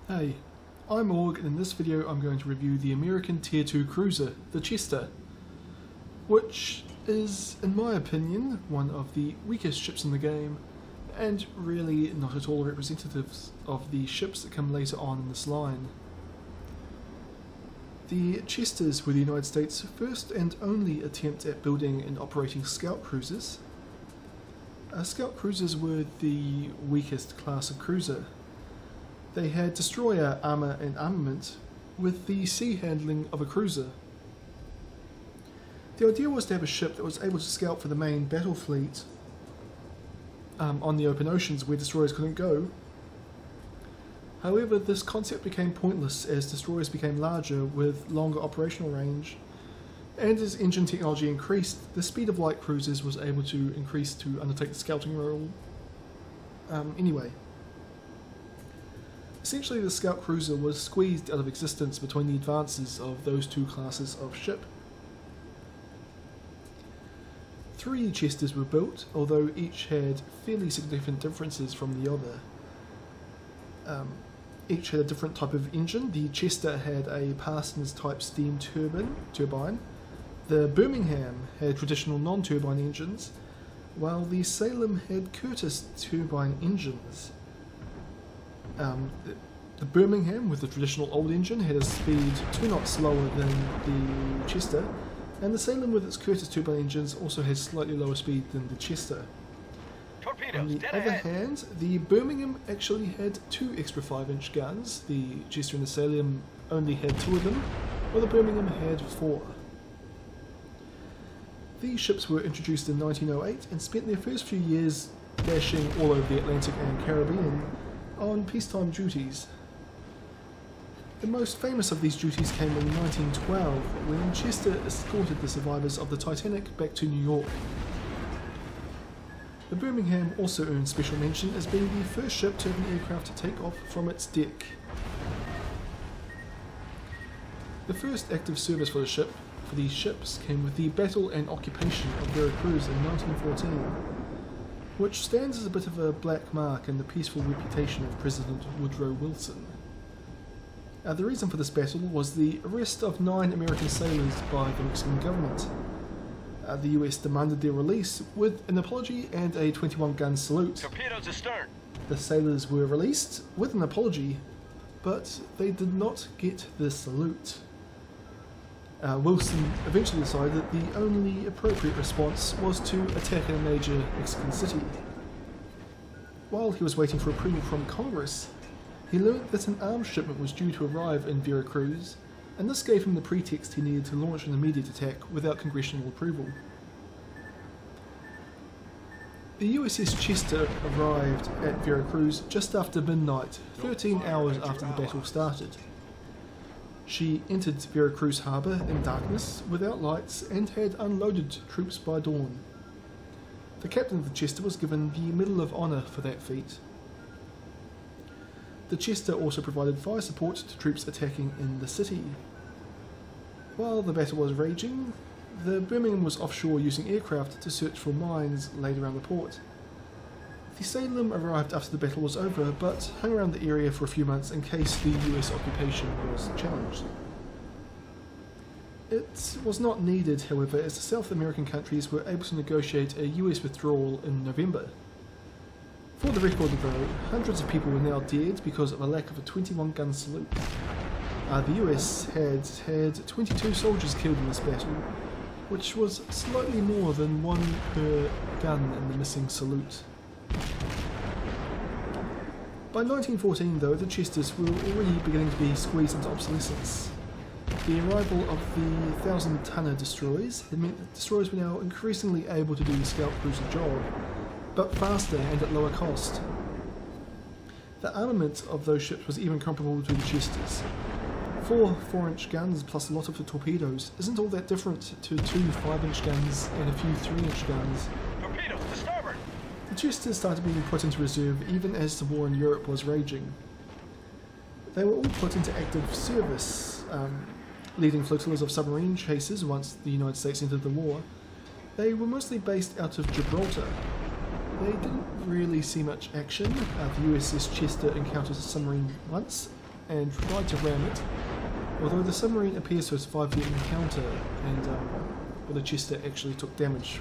Hey, I'm Org, and in this video I'm going to review the American Tier 2 cruiser, the Chester, which is, in my opinion, one of the weakest ships in the game, and really not at all representatives of the ships that come later on in this line. The Chesters were the United States' first and only attempt at building and operating scout cruisers. Scout cruisers were the weakest class of cruiser. They had destroyer armour and armament with the sea handling of a cruiser. The idea was to have a ship that was able to scout for the main battle fleet on the open oceans where destroyers couldn't go. However, this concept became pointless as destroyers became larger with longer operational range, and as engine technology increased, the speed of light cruisers was able to increase to undertake the scouting role anyway. Essentially, the scout cruiser was squeezed out of existence between the advances of those two classes of ship. 3 Chesters were built, although each had fairly significant differences from the other. Each had a different type of engine. The Chester had a Parsons type steam turbine. The Birmingham had traditional non-turbine engines, while the Salem had Curtiss turbine engines. The Birmingham, with the traditional old engine, had a speed 2 knots slower than the Chester, and the Salem with its Curtiss turbine engines also had slightly lower speed than the Chester. On the other hand, the Birmingham actually had 2 extra 5-inch guns. The Chester and the Salem only had 2 of them, while the Birmingham had 4. These ships were introduced in 1908 and spent their first few years dashing all over the Atlantic and Caribbean on peacetime duties. The most famous of these duties came in 1912 when Chester escorted the survivors of the Titanic back to New York. The Birmingham also earned special mention as being the first ship to have an aircraft to take off from its deck. The first active service for these ships came with the Battle and Occupation of Veracruz in 1914, which stands as a bit of a black mark in the peaceful reputation of President Woodrow Wilson. The reason for this battle was the arrest of 9 American sailors by the Mexican government. The US demanded their release with an apology and a 21-gun salute. Torpedoes astern. The sailors were released with an apology, but they did not get the salute. Wilson eventually decided that the only appropriate response was to attack a major Mexican city. While he was waiting for approval from Congress, he learned that an arms shipment was due to arrive in Veracruz, and this gave him the pretext he needed to launch an immediate attack without congressional approval. The USS Chester arrived at Veracruz just after midnight, 13 hours after the battle started. She entered Veracruz harbour in darkness, without lights, and had unloaded troops by dawn. The captain of the Chester was given the Medal of Honour for that feat. The Chester also provided fire support to troops attacking in the city. While the battle was raging, the Birmingham was offshore using aircraft to search for mines laid around the port. The Salem arrived after the battle was over, but hung around the area for a few months in case the US occupation was challenged. It was not needed, however, as the South American countries were able to negotiate a US withdrawal in November. For the record though, hundreds of people were now dead because of a lack of a 21-gun salute. The US had 22 soldiers killed in this battle, which was slightly more than 1 per gun in the missing salute. By 1914 though, the Chesters were already beginning to be squeezed into obsolescence. The arrival of the 1,000-tonner destroyers had meant that destroyers were now increasingly able to do the scout cruiser job, but faster and at lower cost. The armament of those ships was even comparable to the Chesters. 4 4-inch guns plus a lot of the torpedoes isn't all that different to 2 5-inch guns and a few 3-inch guns. Torpedoes to starboard. The Chesters started being put into reserve even as the war in Europe was raging. They were all put into active service, leading flotillas of submarine chasers once the United States entered the war. They were mostly based out of Gibraltar. They didn't really see much action. The USS Chester encountered a submarine once, and tried to ram it, although the submarine appears to have survived the encounter, and well, the Chester actually took damage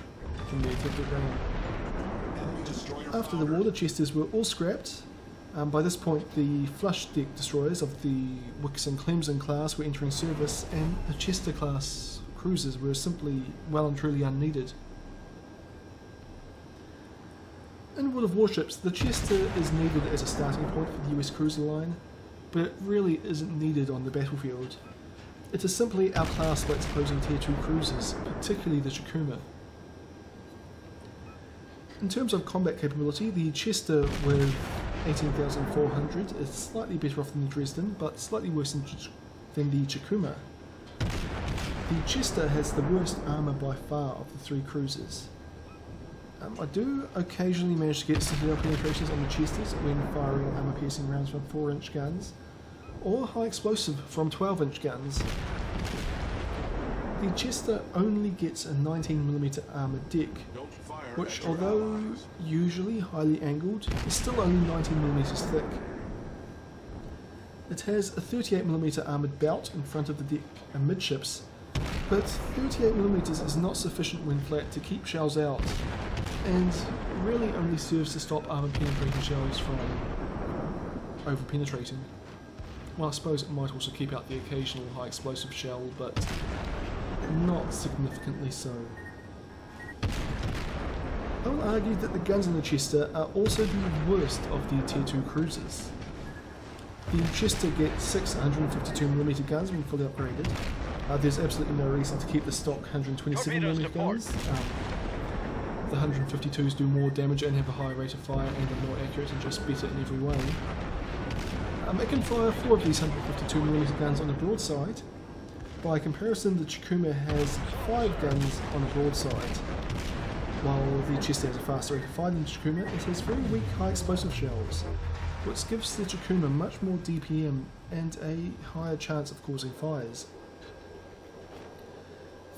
from the attempted ram. After the war, the Chesters were all scrapped. By this point, the flush deck destroyers of the Wicks and Clemson class were entering service, and the Chester class cruisers were simply well and truly unneeded. In World of Warships, the Chester is needed as a starting point for the US cruiser line, but it really isn't needed on the battlefield. It is simply outclassed by its opposing Tier 2 cruisers, particularly the Chikuma. In terms of combat capability, the Chester with 18,400 is slightly better off than the Dresden, but slightly worse than the Chikuma. The Chester has the worst armour by far of the three cruisers. I do occasionally manage to get citadel penetrations on the Chesters when firing armour-piercing rounds from 4-inch guns, or high explosive from 12-inch guns. The Chester only gets a 19mm armoured deck, which, although usually highly angled, is still only 19mm thick. It has a 38mm armoured belt in front of the deck amidships, but 38mm is not sufficient when flat to keep shells out, and really only serves to stop armour-penetrating shells from over-penetrating. Well, I suppose it might also keep out the occasional high-explosive shell, but not significantly so. I will argue that the guns in the Chester are also the worst of the Tier 2 cruisers. The Chester gets 6 152mm guns when fully upgraded. There's absolutely no reason to keep the stock 127mm guns. The 152s do more damage and have a higher rate of fire and are more accurate and just better in every way. It can fire 4 of these 152mm guns on a broadside. By comparison, the Chikuma has 5 guns on a broadside. While the Chester has a faster rate of fire than the Chikuma, it has very weak high explosive shells, which gives the Chikuma much more DPM and a higher chance of causing fires.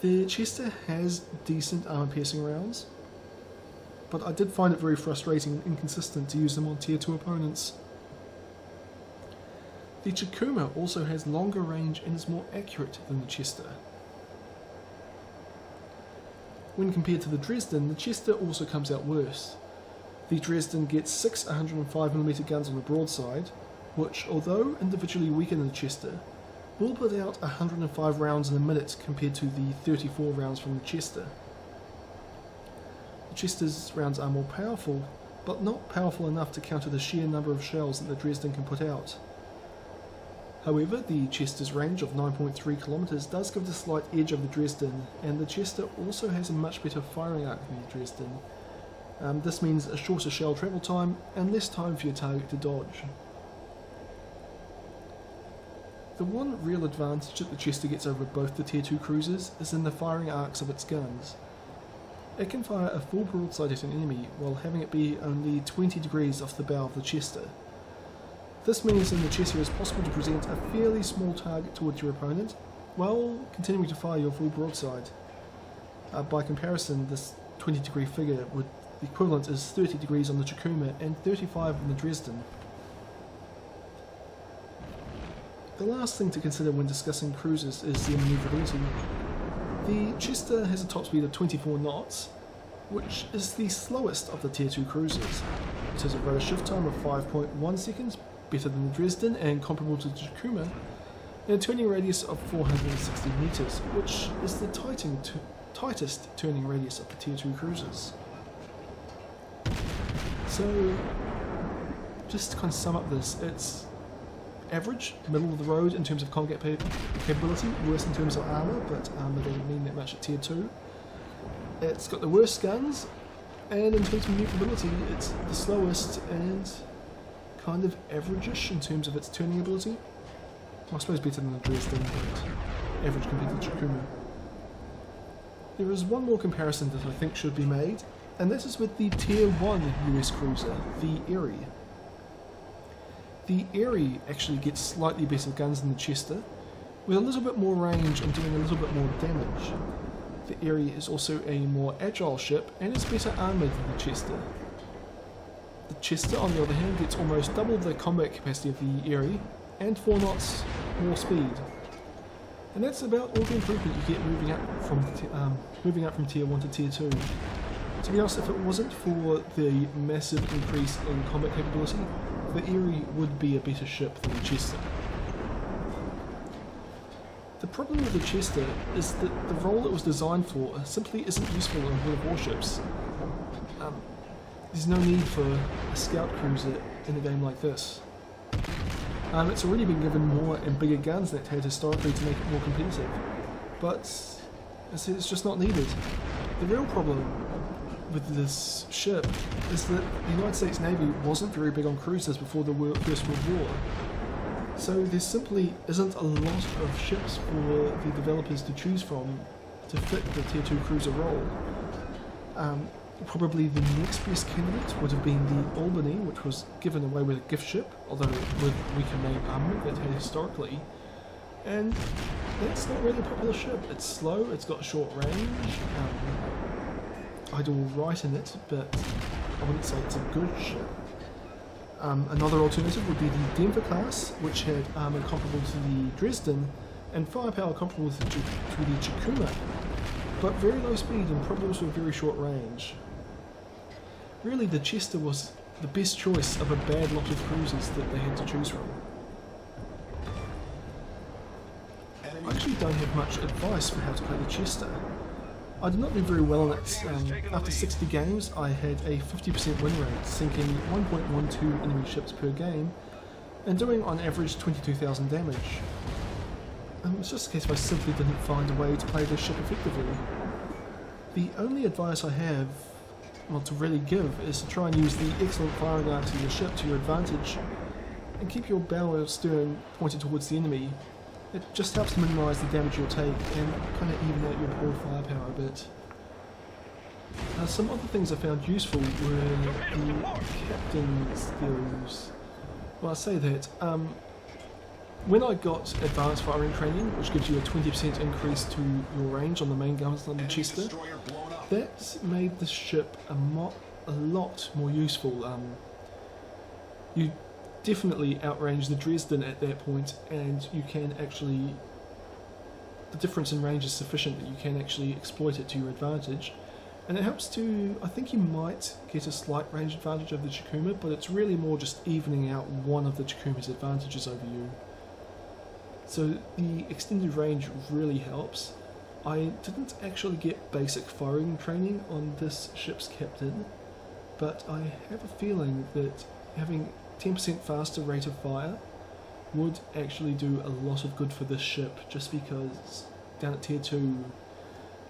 The Chester has decent armour-piercing rounds, but I did find it very frustrating and inconsistent to use them on Tier 2 opponents. The Chikuma also has longer range and is more accurate than the Chester. When compared to the Dresden, the Chester also comes out worse. The Dresden gets 6 105mm guns on the broadside, which, although individually weaker than the Chester, will put out 105 rounds in a minute compared to the 34 rounds from the Chester. The Chester's rounds are more powerful, but not powerful enough to counter the sheer number of shells that the Dresden can put out. However, the Chester's range of 9.3 kilometers does give the slight edge of the Dresden, and the Chester also has a much better firing arc than the Dresden. This means a shorter shell travel time and less time for your target to dodge. The one real advantage that the Chester gets over both the Tier 2 cruisers is in the firing arcs of its guns. It can fire a full broadside at an enemy while having it be only 20 degrees off the bow of the Chester. This means in the Chester it is possible to present a fairly small target towards your opponent while continuing to fire your full broadside. By comparison, this 20 degree figure would the equivalent is 30 degrees on the Chikuma and 35 on the Dresden. The last thing to consider when discussing cruisers is their manoeuvrability. The Chester has a top speed of 24 knots, which is the slowest of the Tier 2 cruisers. It has a rotor shift time of 5.1 seconds, better than the Dresden and comparable to the Chikuma, and a turning radius of 460 meters, which is the tightest turning radius of the Tier 2 cruisers. So, just to kind of sum up this, it's average, middle of the road in terms of combat capability, worse in terms of armour, but armour doesn't mean that much at Tier 2. It's got the worst guns, and in terms of manoeuvrability, it's the slowest and kind of average-ish in terms of its turning ability. I suppose better than the Dresden, but average compared to the Chikuma. There is one more comparison that I think should be made, and this is with the Tier 1 US cruiser, the Erie. The Erie actually gets slightly better guns than the Chester, with a little bit more range and doing a little bit more damage. The Erie is also a more agile ship and is better armoured than the Chester. The Chester, on the other hand, gets almost double the combat capacity of the Erie, and 4 knots more speed. And that's about all the improvement you get moving up from Tier 1 to Tier 2. To be honest, if it wasn't for the massive increase in combat capability, the Erie would be a better ship than the Chester. The problem with the Chester is that the role it was designed for simply isn't useful in World of Warships. There's no need for a scout cruiser in a game like this. It's already been given more and bigger guns than it had historically to make it more competitive, but it's just not needed. The real problem with this ship is that the United States Navy wasn't very big on cruisers before the First World War, so there simply isn't a lot of ships for the developers to choose from to fit the Tier 2 cruiser role. Probably the next best candidate would have been the Albany, which was given away with a gift ship, although with weaker main armament that had historically. And that's not really a popular ship. It's slow, it's got short range. I do alright in it, but I wouldn't say it's a good ship. Another alternative would be the Denver class, which had armour comparable to the Dresden and firepower comparable to the Chikuma, but very low speed and probably also very short range. Really, the Chester was the best choice of a bad lot of cruisers that they had to choose from. I actually don't have much advice for how to play the Chester. I did not do very well in it. After 60 games, I had a 50% win rate, sinking 1.12 enemy ships per game, and doing on average 22,000 damage. It's just a case of I simply didn't find a way to play this ship effectively. The only advice I have, well, to really give, is to try and use the excellent firing arc of your ship to your advantage, and keep your bow or stern pointed towards the enemy. It just helps to minimise the damage you'll take and kind of even out your poor firepower a bit. Some other things I found useful were the captain skills. Well, I say that. When I got advanced firing training, which gives you a 20% increase to your range on the main guns on the Chester, that made the ship a lot more useful. You definitely outrange the Dresden at that point, and you can actually, the difference in range is sufficient that you can actually exploit it to your advantage, and it helps to, I think you might get a slight range advantage over the Chikuma, but it's really more just evening out one of the Chikuma's advantages over you. So the extended range really helps. I didn't actually get basic firing training on this ship's captain, but I have a feeling that having 10% faster rate of fire would actually do a lot of good for this ship, just because down at Tier 2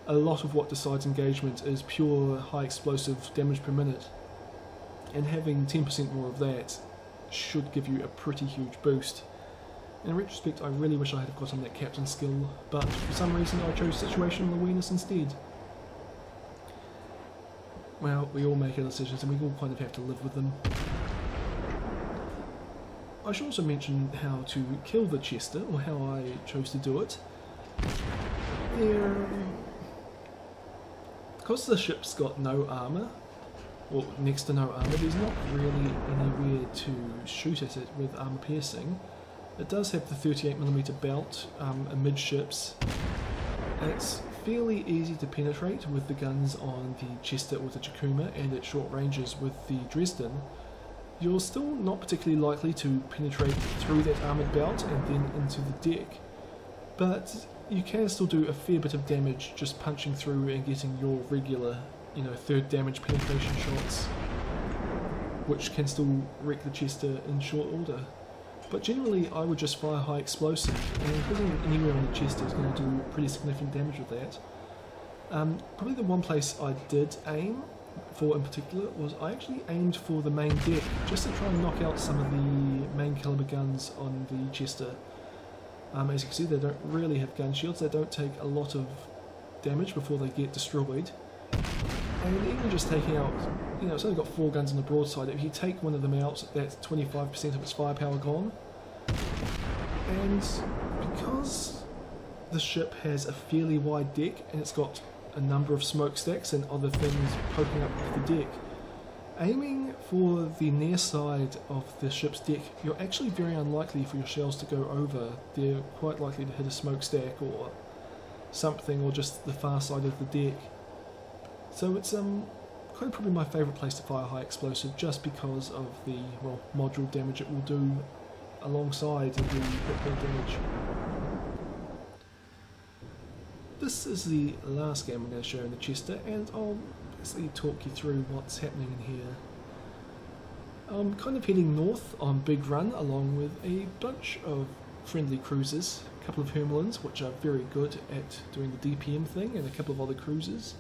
a lot of what decides engagement is pure high explosive damage per minute, and having 10% more of that should give you a pretty huge boost. In retrospect, I really wish I had gotten that captain skill, but for some reason I chose situational awareness instead. Well, we all make our decisions and we all kind of have to live with them. I should also mention how to kill the Chester, or how I chose to do it. Because the ship's got no armour, or next to no armour, there's not really anywhere to shoot at it with armour piercing. It does have the 38mm belt amidships, and it's fairly easy to penetrate with the guns on the Chester or the Chikuma, and at short ranges with the Dresden. You're still not particularly likely to penetrate through that armoured belt and then into the deck, but you can still do a fair bit of damage just punching through and getting your regular, third damage penetration shots, which can still wreck the Chester in short order. But generally I would just fire high explosive, and hitting anywhere on the Chester is going to do pretty significant damage with that. Probably the one place I did aim for in particular was I actually aimed for the main deck, just to try and knock out some of the main caliber guns on the Chester. As you can see, they don't really have gun shields, they don't take a lot of damage before they get destroyed. And even just taking out, it's only got 4 guns on the broadside, if you take one of them out, that's 25% of its firepower gone. And because the ship has a fairly wide deck, and it's got a number of smokestacks and other things poking up off the deck, Aiming for the near side of the ship's deck, you're actually very unlikely for your shells to go over. They're quite likely to hit a smokestack or something, or just the far side of the deck. So it's quite probably my favourite place to fire high explosive, just because of the, well, module damage it will do alongside the hit point damage. This is the last game I'm going to show in the Chester, and I'll basically talk you through what's happening in here. I'm kind of heading north on Big Run along with a bunch of friendly cruisers, a couple of Hermelins which are very good at doing the DPM thing, and a couple of other cruisers.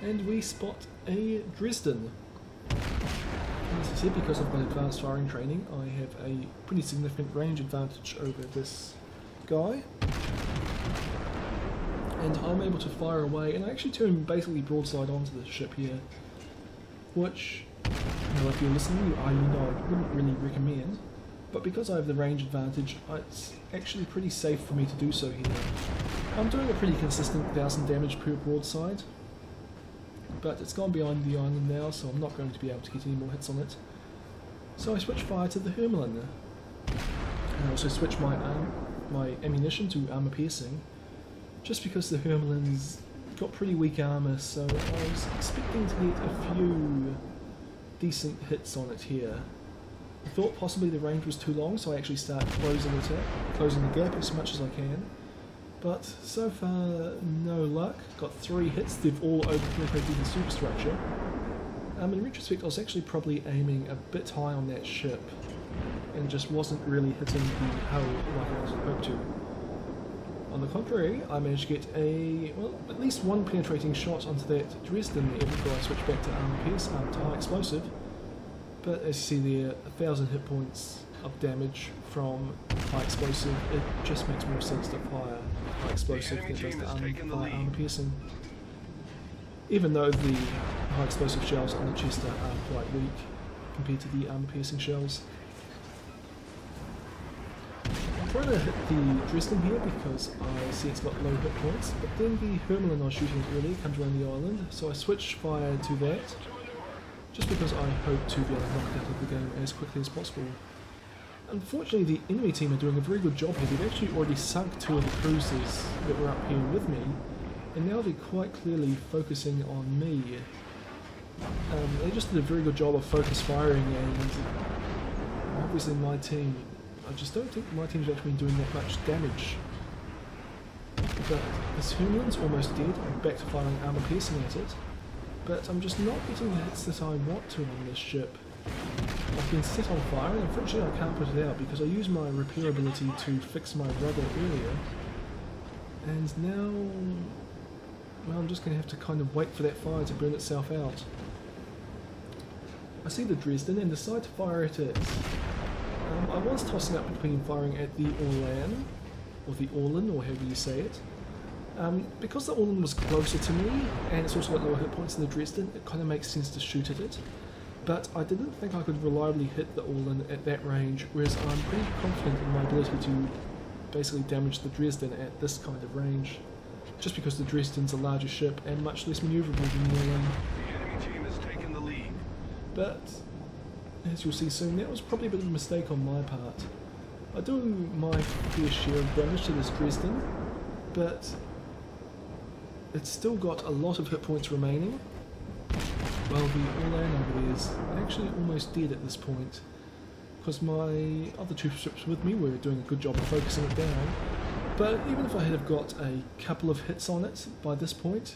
And we spot a Dresden. As I said, because of my advanced firing training, I have a pretty significant range advantage over this guy. And I'm able to fire away, and I actually turn basically broadside onto the ship here, which, you know, if you're listening, I wouldn't really recommend, but because I have the range advantage, it's actually pretty safe for me to do so here. I'm doing a pretty consistent 1000 damage per broadside, but it's gone beyond the island now, so I'm not going to be able to get any more hits on it. So I switch fire to the Hermelin, and I also switch my ammunition to armor piercing, just because the Hermelin's got pretty weak armour, so I was expecting to get a few decent hits on it here. I thought possibly the range was too long, so I actually start closing the gap as much as I can. But so far, no luck. Got 3 hits, they've all over-penetrated the superstructure. In retrospect, I was actually probably aiming a bit high on that ship, and just wasn't really hitting the hull like I was hoped to. On the contrary, I managed to get at least one penetrating shot onto that Dresden there before I switched back to to high explosive. But as you see there, 1000 hit points of damage from high explosive. It just makes more sense to fire high explosive than just armor piercing. Even though the high explosive shells on the Chester are quite weak compared to the armor piercing shells. I'm trying to hit the Dresden here because I see it's got low hit points, but then the Hermelin I was shooting at earlier comes around the island, so I switch fire to that, just because I hope to be able to knock it out of the game as quickly as possible. Unfortunately, the enemy team are doing a very good job here. They've actually already sunk 2 of the cruisers that were up here with me, and now they're quite clearly focusing on me. They just did a very good job of focus firing, and obviously my team, I just don't think my team's actually doing that much damage. But this Hermelin's almost dead. I'm back to firing armor piercing at it, but I'm just not getting the hits that I want to on this ship. I've been set on fire, and unfortunately I can't put it out because I used my repair ability to fix my rudder earlier, and now, well, I'm just going to have to kind of wait for that fire to burn itself out. I see the Dresden and decide to fire at it. I was tossing up between firing at the Orlan, or the Orlan, or however you say it. Because the Orlan was closer to me, and it's also got lower hit points than the Dresden, it kind of makes sense to shoot at it. But I didn't think I could reliably hit the Orlan at that range, whereas I'm pretty confident in my ability to basically damage the Dresden at this kind of range, just because the Dresden's a larger ship and much less manoeuvrable than the Orlan. The enemy team has taken the lead. But as you'll see soon, that was probably a bit of a mistake on my part. I do my fair share of damage to this Dresden, but it's still got a lot of hit points remaining. Well, the Orlan over there is actually almost dead at this point, because my other 2 ships with me were doing a good job of focusing it down. But even if I had have got a couple of hits on it by this point,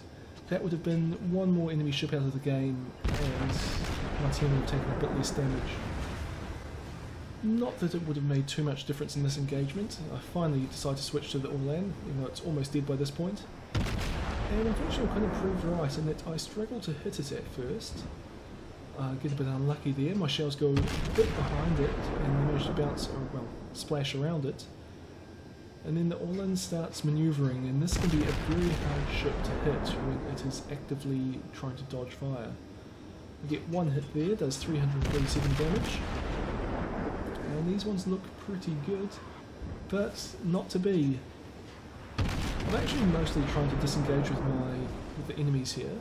that would have been 1 more enemy ship out of the game, and my team would have taken a bit less damage. Not that it would have made too much difference in this engagement. I finally decided to switch to the Orlan, even though it's almost dead by this point. And unfortunately I kind of proved right in that I struggled to hit it at first. I get a bit unlucky there, my shells go a bit behind it and they manage to bounce, or well, splash around it. And then the Orlan starts manoeuvring, and this can be a very hard ship to hit when it is actively trying to dodge fire. You get 1 hit there, does 337 damage. And these ones look pretty good, but not to be. I'm actually mostly trying to disengage with the enemies here.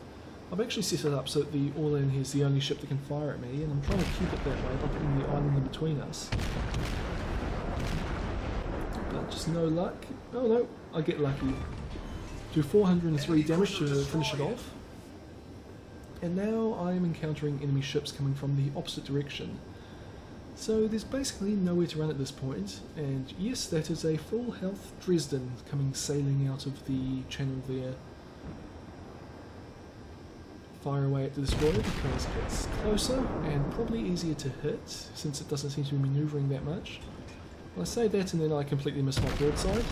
I've actually set it up so that the Orlan here is the only ship that can fire at me, and I'm trying to keep it that way by putting the island in between us. But just no luck. Oh no, I get lucky. Do 403 damage to finish it off. And now I'm encountering enemy ships coming from the opposite direction. So there's basically nowhere to run at this point, and yes, that is a full health Dresden coming sailing out of the channel there. Fire away at the destroyer because it's closer and probably easier to hit since it doesn't seem to be manoeuvring that much. Well, I say that and then I completely miss my broadside.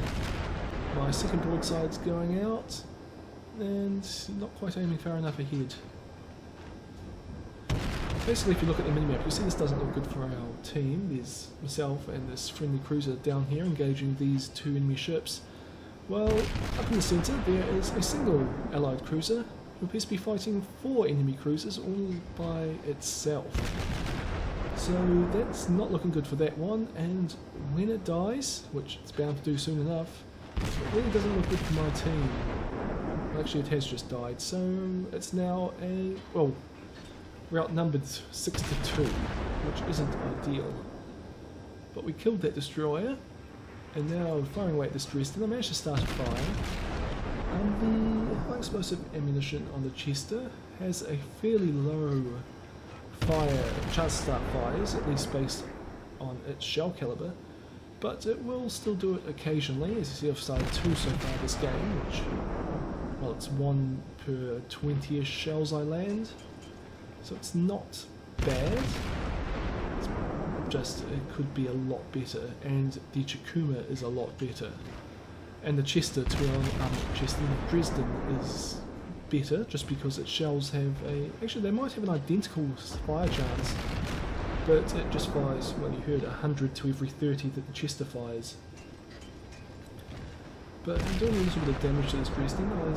My second broadside's going out and not quite aiming far enough ahead. Basically, if you look at the minimap, you'll see this doesn't look good for our team. There's myself and this friendly cruiser down here engaging these two enemy ships. Well, up in the centre there is a single allied cruiser who appears to be fighting 4 enemy cruisers all by itself. So that's not looking good for that one, and when it dies, which it's bound to do soon enough, it really doesn't look good for my team. Well, actually it has just died, so it's now a... well, we're outnumbered 6 to 2, which isn't ideal. But we killed that destroyer, and now firing away at this Dresden, I managed to start a fire. And the high explosive ammunition on the Chester has a fairly low chance to start fires, at least based on its shell caliber, but it will still do it occasionally. As you see, I've started 2 so far this game, which, well, it's 1 per 20-ish shells I land, so it's not bad. It's just, it could be a lot better, and the Chikuma is a lot better. And the Chester, Chester, Dresden is better just because its shells have a... actually they might have an identical fire chance, but it just fires, well, you heard 100 to every 30 that the Chester fires. But I'm doing a little bit of damage to this Dresden. I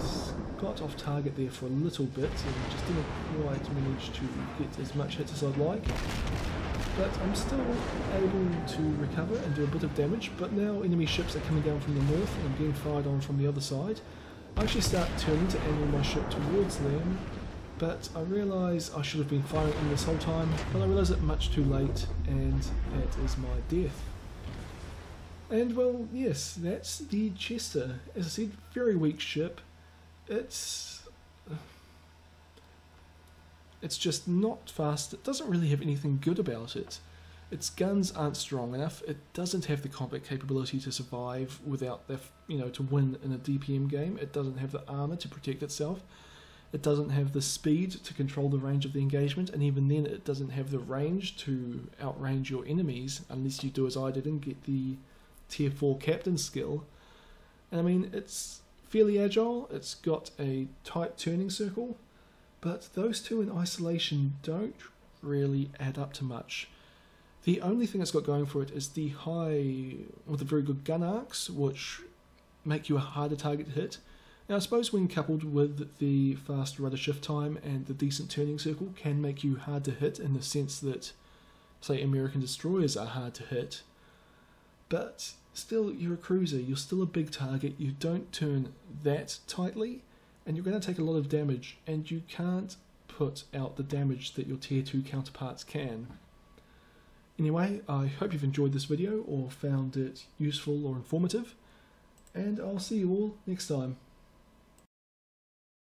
got off target there for a little bit and just didn't quite manage to get as much hits as I'd like. But I'm still able to recover and do a bit of damage, but now enemy ships are coming down from the north and I'm getting fired on from the other side. I actually start turning to angle my ship towards them, but I realise I should have been firing in this whole time, but I realise it much too late, and that is my death. And well, yes, that's the Chester. As I said, very weak ship. It's just not fast. It doesn't really have anything good about it. Its guns aren't strong enough. It doesn't have the combat capability to survive without the, to win in a DPM game. It doesn't have the armor to protect itself. It doesn't have the speed to control the range of the engagement, and even then it doesn't have the range to outrange your enemies unless you do as I did and get the tier 4 captain skill. And I mean, it's fairly agile. It's got a tight turning circle. But those two in isolation don't really add up to much. The only thing it's got going for it is the very good gun arcs, which make you a harder target to hit. Now I suppose when coupled with the fast rudder shift time and the decent turning circle can make you hard to hit in the sense that, say, American destroyers are hard to hit. But still, you're a cruiser, you're still a big target, you don't turn that tightly, and you're going to take a lot of damage, and you can't put out the damage that your tier 2 counterparts can. Anyway, I hope you've enjoyed this video or found it useful or informative, and I'll see you all next time.